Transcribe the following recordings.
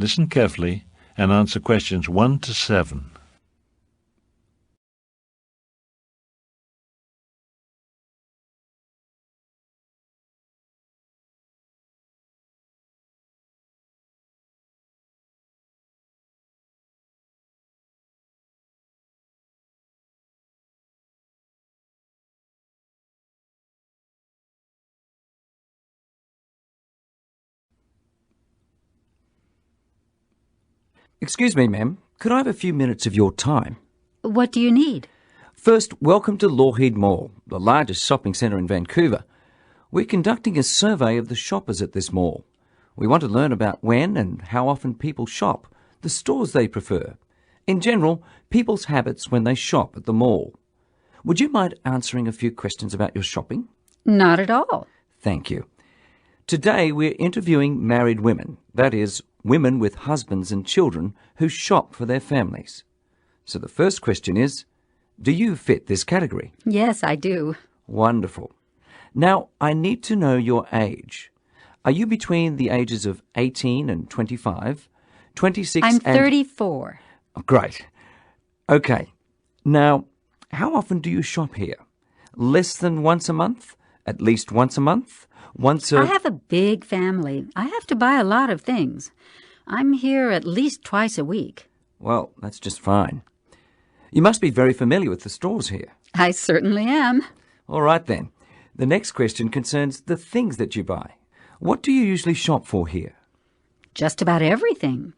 Listen carefully and answer questions 1 to 7. Excuse me, ma'am. Could I have a few minutes of your time? What do you need? First, welcome to Lougheed Mall, the largest shopping centre in Vancouver. We're conducting a survey of the shoppers at this mall. We want to learn about when and how often people shop, the stores they prefer. In general, people's habits when they shop at the mall. Would you mind answering a few questions about your shopping? Not at all. Thank you. Today we're interviewing married women, that is, women with husbands and children who shop for their families. So the first question is, do you fit this category? Yes, I do. Wonderful. Now, I need to know your age. Are you between the ages of 18 and 25, 26 I'm and... 34. Oh, great. Okay. Now, how often do you shop here? Less than once a month? At least once a month? I have a big family. I have to buy a lot of things. I'm here at least twice a week. Well, that's just fine. You must be very familiar with the stores here. I certainly am. All right, then. The next question concerns the things that you buy. What do you usually shop for here? Just about everything.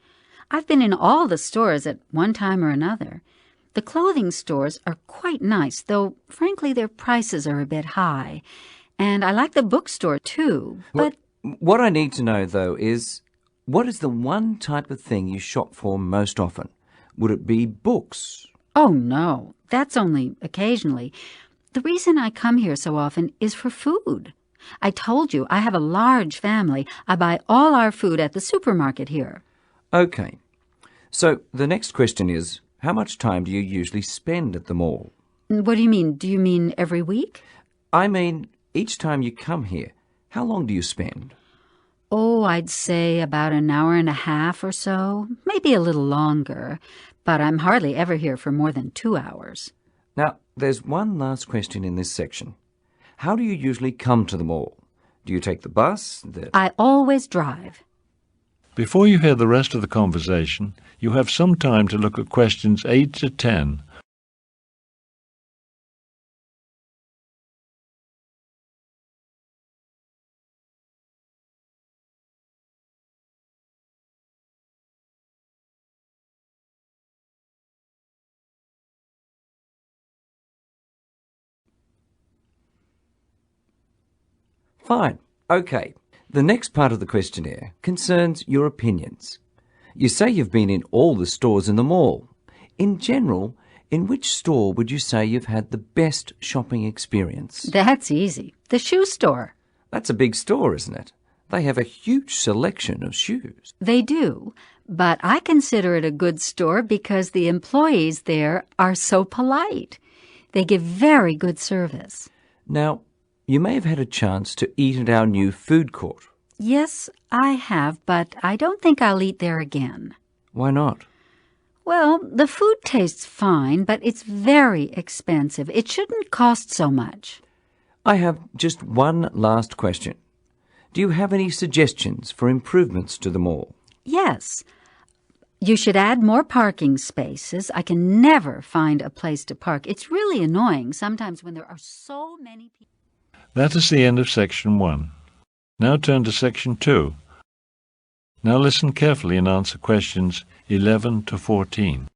I've been in all the stores at one time or another. The clothing stores are quite nice, though, frankly, their prices are a bit high. And I like the bookstore, too, but... What I need to know, though, is what is the one type of thing you shop for most often? Would it be books? Oh, no. That's only occasionally. The reason I come here so often is for food. I told you, I have a large family. I buy all our food at the supermarket here. Okay. So the next question is, how much time do you usually spend at the mall? What do you mean? Do you mean every week? I mean, each time you come here, how long do you spend? Oh, I'd say about an hour and a half or so, maybe a little longer, but I'm hardly ever here for more than 2 hours. Now, there's one last question in this section. How do you usually come to the mall? Do you take the bus? I always drive. Before you hear the rest of the conversation, you have some time to look at questions 8 to 10. Fine. Okay. The next part of the questionnaire concerns your opinions. You say you've been in all the stores in the mall. In general, in which store would you say you've had the best shopping experience? That's easy. The shoe store. That's a big store, isn't it? They have a huge selection of shoes. They do, but I consider it a good store because the employees there are so polite. They give very good service. Now, you may have had a chance to eat at our new food court. Yes, I have, but I don't think I'll eat there again. Why not? Well, the food tastes fine, but it's very expensive. It shouldn't cost so much. I have just one last question. Do you have any suggestions for improvements to the mall? Yes. You should add more parking spaces. I can never find a place to park. It's really annoying sometimes when there are so many people. That is the end of Section 1. Now turn to Section 2. Now listen carefully and answer questions 11 to 14.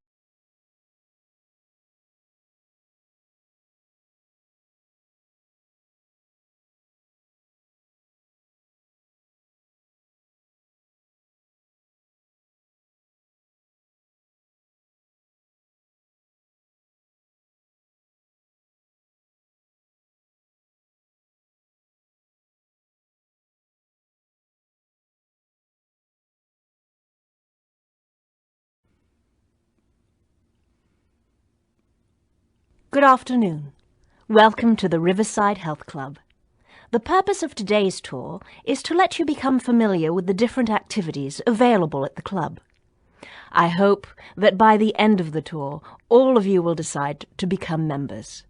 Good afternoon. Welcome to the Riverside Health Club. The purpose of today's tour is to let you become familiar with the different activities available at the club. I hope that by the end of the tour, all of you will decide to become members.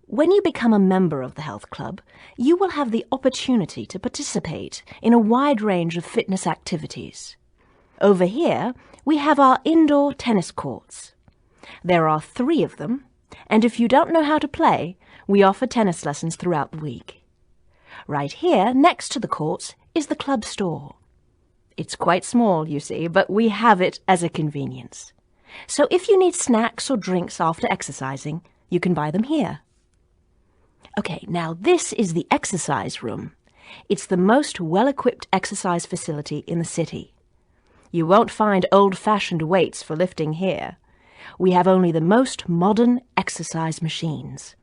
When you become a member of the health club, you will have the opportunity to participate in a wide range of fitness activities. Over here, we have our indoor tennis courts. There are 3 of them, and if you don't know how to play, we offer tennis lessons throughout the week. Right here, next to the courts, is the club store. It's quite small, you see, but we have it as a convenience. So if you need snacks or drinks after exercising, you can buy them here. Okay, now this is the exercise room. It's the most well-equipped exercise facility in the city. You won't find old-fashioned weights for lifting here. We have only the most modern exercise machines.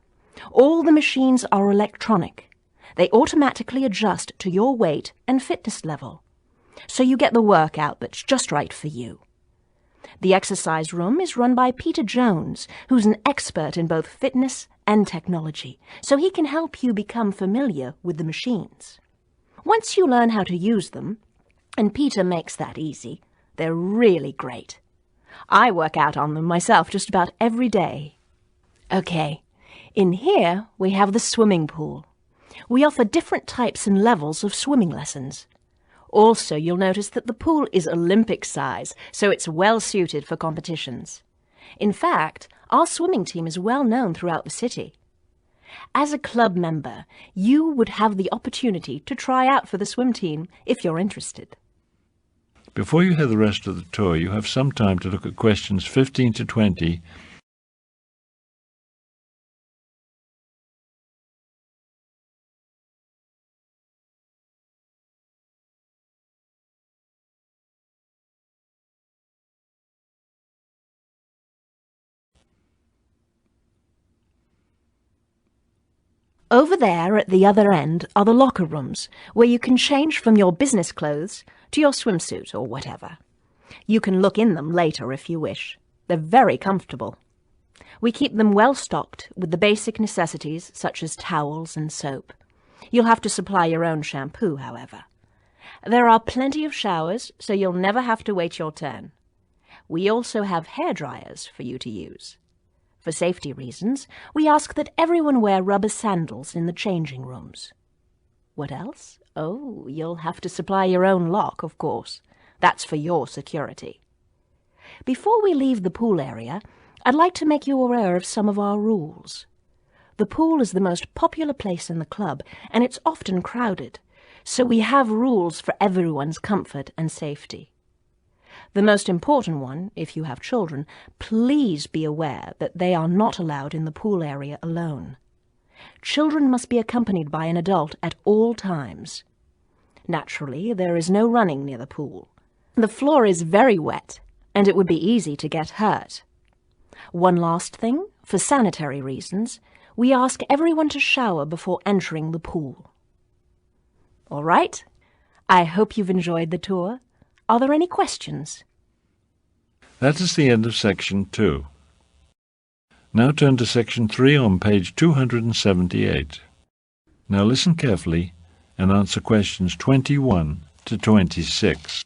All the machines are electronic. They automatically adjust to your weight and fitness level, so you get the workout that's just right for you. The exercise room is run by Peter Jones, who's an expert in both fitness and technology, so he can help you become familiar with the machines. Once you learn how to use them, and Peter makes that easy, they're really great. I work out on them myself just about every day. Okay, in here we have the swimming pool. We offer different types and levels of swimming lessons. Also, you'll notice that the pool is Olympic size, so it's well suited for competitions. In fact, our swimming team is well known throughout the city. As a club member, you would have the opportunity to try out for the swim team if you're interested. Before you hear the rest of the tour, you have some time to look at questions 15 to 20. Over there at the other end are the locker rooms, where you can change from your business clothes to your swimsuit or whatever. You can look in them later if you wish. They're very comfortable. We keep them well stocked with the basic necessities such as towels and soap. You'll have to supply your own shampoo, however. There are plenty of showers, so you'll never have to wait your turn. We also have hair dryers for you to use. For safety reasons, we ask that everyone wear rubber sandals in the changing rooms. What else? Oh, you'll have to supply your own lock, of course. That's for your security. Before we leave the pool area, I'd like to make you aware of some of our rules. The pool is the most popular place in the club, and it's often crowded, so we have rules for everyone's comfort and safety. The most important one, if you have children, please be aware that they are not allowed in the pool area alone. Children must be accompanied by an adult at all times. Naturally, there is no running near the pool. The floor is very wet, and it would be easy to get hurt. One last thing, for sanitary reasons, we ask everyone to shower before entering the pool. All right? I hope you've enjoyed the tour. Are there any questions? That is the end of Section 2. Now turn to Section 3 on page 278. Now listen carefully and answer questions 21 to 26.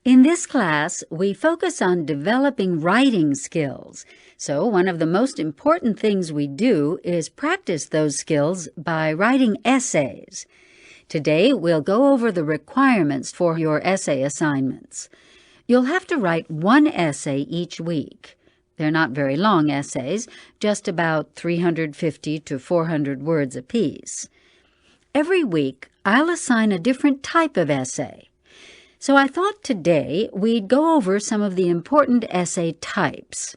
In this class, we focus on developing writing skills. So one of the most important things we do is practice those skills by writing essays. Today, we'll go over the requirements for your essay assignments. You'll have to write one essay each week. They're not very long essays, just about 350 to 400 words apiece. Every week, I'll assign a different type of essay. So I thought today we'd go over some of the important essay types.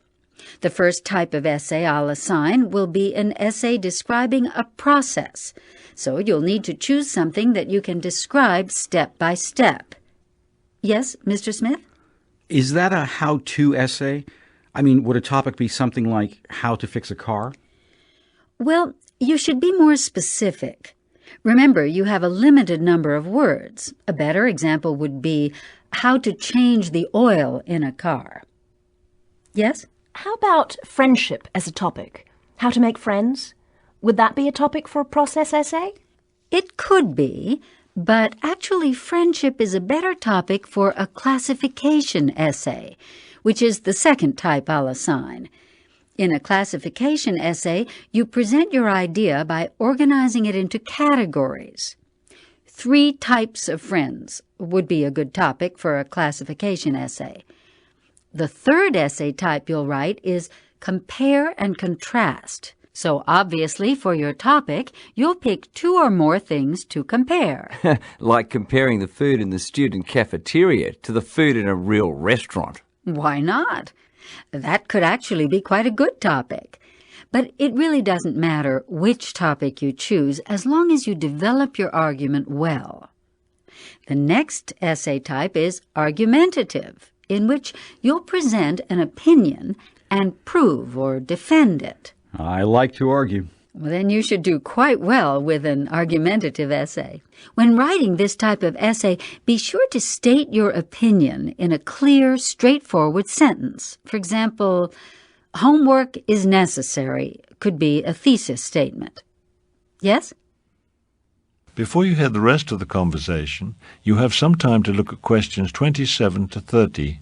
The first type of essay I'll assign will be an essay describing a process, so you'll need to choose something that you can describe step by step. Yes, Mr. Smith? Is that a how-to essay? I mean, would a topic be something like how to fix a car? Well, you should be more specific. Remember, you have a limited number of words. A better example would be how to change the oil in a car. Yes? How about friendship as a topic? How to make friends? Would that be a topic for a process essay? It could be, but actually friendship is a better topic for a classification essay, which is the second type I'll assign. In a classification essay, you present your idea by organizing it into categories. 3 types of friends would be a good topic for a classification essay. The third essay type you'll write is compare and contrast. So obviously, for your topic, you'll pick 2 or more things to compare. Like comparing the food in the student cafeteria to the food in a real restaurant. Why not? That could actually be quite a good topic. But it really doesn't matter which topic you choose as long as you develop your argument well. The next essay type is argumentative, in which you'll present an opinion and prove or defend it. I like to argue. Well, then you should do quite well with an argumentative essay. When writing this type of essay, be sure to state your opinion in a clear, straightforward sentence. For example, homework is necessary could be a thesis statement. Yes? Before you hear the rest of the conversation, you have some time to look at questions 27 to 30.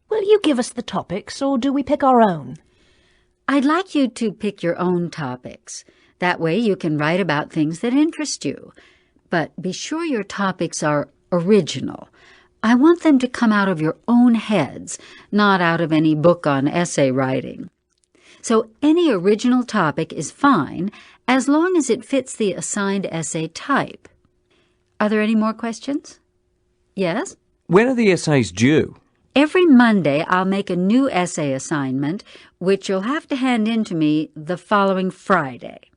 Will you give us the topics, or do we pick our own? I'd like you to pick your own topics. That way you can write about things that interest you. But be sure your topics are original. I want them to come out of your own heads, not out of any book on essay writing. So any original topic is fine, as long as it fits the assigned essay type. Are there any more questions? Yes? When are the essays due? Every Monday, I'll make a new essay assignment, which you'll have to hand in to me the following Friday.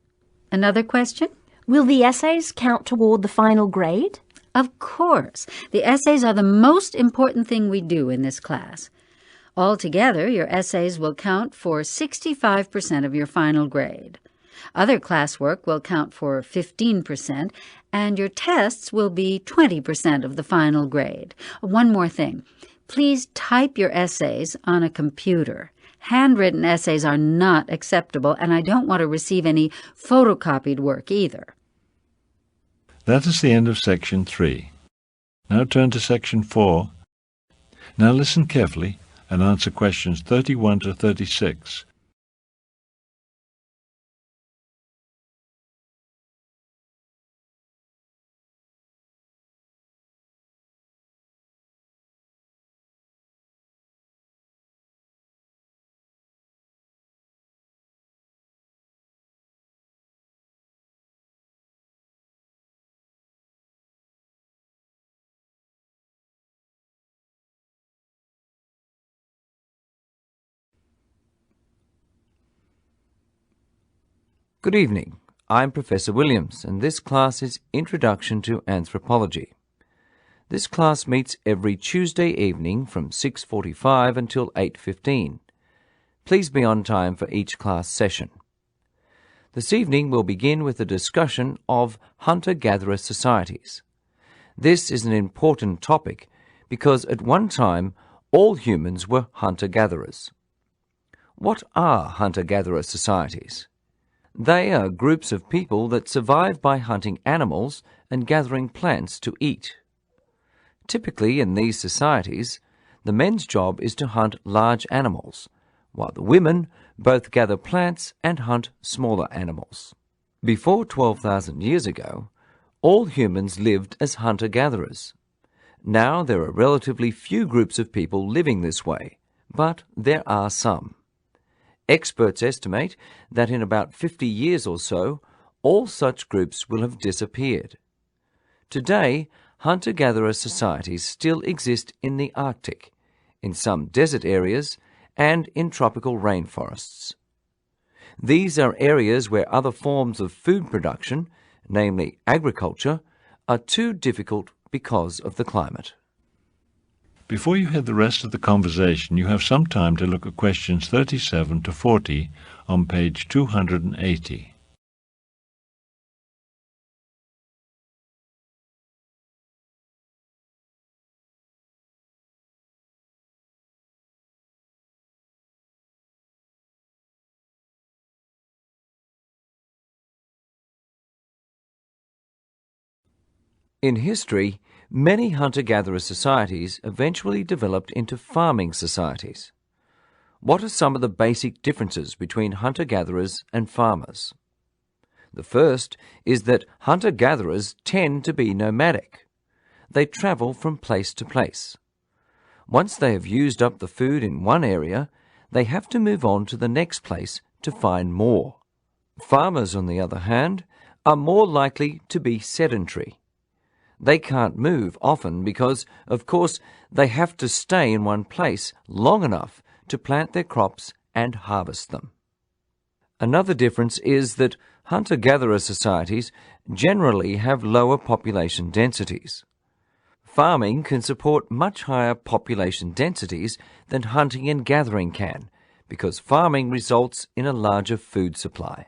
Another question? Will the essays count toward the final grade? Of course. The essays are the most important thing we do in this class. Altogether, your essays will count for 65% of your final grade. Other classwork will count for 15%, and your tests will be 20% of the final grade. One more thing. Please type your essays on a computer. Handwritten essays are not acceptable, and I don't want to receive any photocopied work either. That is the end of Section 3. Now turn to Section 4. Now listen carefully and answer questions 31 to 36. Good evening. I'm Professor Williams, and this class is Introduction to Anthropology. This class meets every Tuesday evening from 6:45 until 8:15. Please be on time for each class session. This evening we'll begin with a discussion of hunter-gatherer societies. This is an important topic because at one time all humans were hunter-gatherers. What are hunter-gatherer societies? They are groups of people that survive by hunting animals and gathering plants to eat. Typically in these societies, the men's job is to hunt large animals, while the women both gather plants and hunt smaller animals. Before 12,000 years ago, all humans lived as hunter-gatherers. Now there are relatively few groups of people living this way, but there are some. Experts estimate that in about 50 years or so, all such groups will have disappeared. Today, hunter-gatherer societies still exist in the Arctic, in some desert areas, and in tropical rainforests. These are areas where other forms of food production, namely agriculture, are too difficult because of the climate. Before you hear the rest of the conversation, you have some time to look at questions 37 to 40 on page 280. In history, many hunter-gatherer societies eventually developed into farming societies. What are some of the basic differences between hunter-gatherers and farmers? The first is that hunter-gatherers tend to be nomadic. They travel from place to place. Once they have used up the food in one area, they have to move on to the next place to find more. Farmers, on the other hand, are more likely to be sedentary. They can't move often because, of course, they have to stay in one place long enough to plant their crops and harvest them. Another difference is that hunter-gatherer societies generally have lower population densities. Farming can support much higher population densities than hunting and gathering can, because farming results in a larger food supply.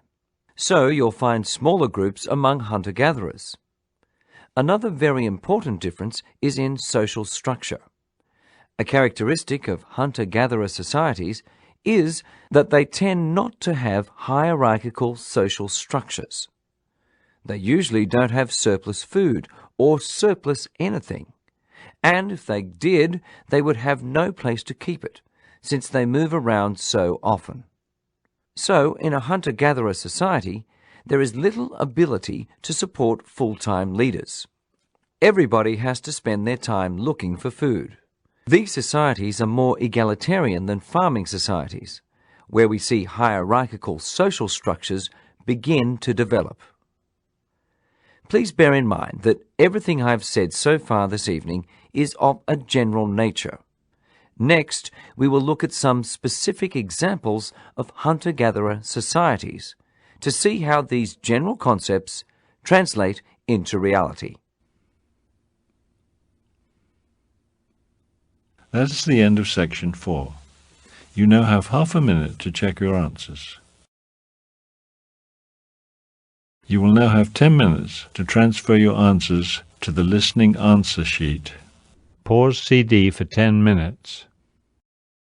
So you'll find smaller groups among hunter-gatherers. Another very important difference is in social structure. A characteristic of hunter-gatherer societies is that they tend not to have hierarchical social structures. They usually don't have surplus food or surplus anything, and if they did, they would have no place to keep it, since they move around so often. So, in a hunter-gatherer society, there is little ability to support full-time leaders. Everybody has to spend their time looking for food. These societies are more egalitarian than farming societies, where we see hierarchical social structures begin to develop. Please bear in mind that everything I've said so far this evening is of a general nature. Next, we will look at some specific examples of hunter-gatherer societies to see how these general concepts translate into reality. That is the end of section 4. You now have half a minute to check your answers. You will now have 10 minutes to transfer your answers to the listening answer sheet. Pause CD for 10 minutes.